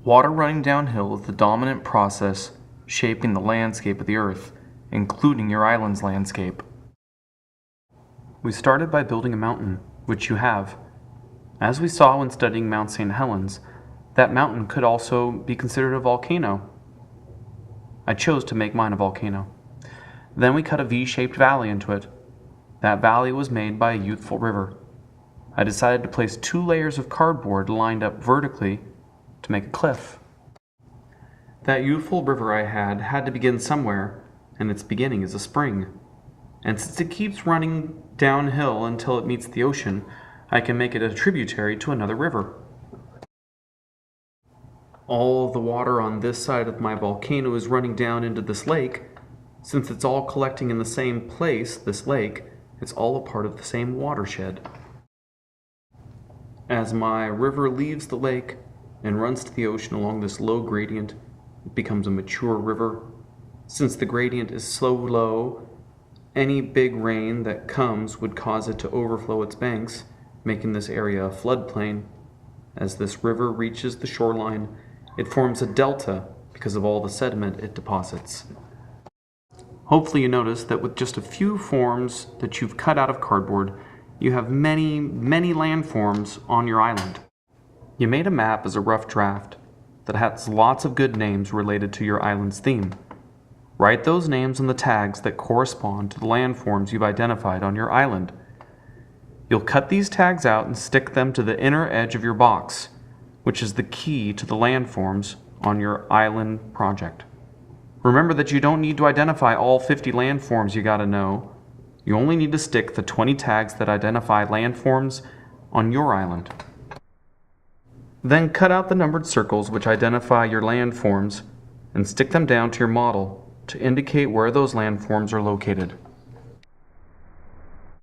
Water running downhill is the dominant process shaping the landscape of the Earth, including your island's landscape. We started by building a mountain, which you have. As we saw when studying Mount St. Helens, that mountain could also be considered a volcano. I chose to make mine a volcano. Then we cut a V-shaped valley into it. That valley was made by a youthful river. I decided to place 2 layers of cardboard lined up vertically to make a cliff. That youthful river I had to begin somewhere, and its beginning is a spring. And since it keeps running downhill until it meets the ocean, I can make it a tributary to another river. All of the water on this side of my volcano is running down into this lake. Since it's all collecting in the same place, this lake, it's all a part of the same watershed. As my river leaves the lake and runs to the ocean along this low gradient, it becomes a mature river. Since the gradient is so low, any big rain that comes would cause it to overflow its banks, making this area a floodplain. As this river reaches the shoreline, it forms a delta because of all the sediment it deposits. Hopefully you notice that with just a few forms that you've cut out of cardboard, you have many landforms on your island. You made a map as a rough draft that has lots of good names related to your island's theme. Write those names on the tags that correspond to the landforms you've identified on your island. You'll cut these tags out and stick them to the inner edge of your box, which is the key to the landforms on your island project. Remember that you don't need to identify all 50 landforms you gotta know. You only need to stick the 20 tags that identify landforms on your island. Then cut out the numbered circles which identify your landforms and stick them down to your model to indicate where those landforms are located.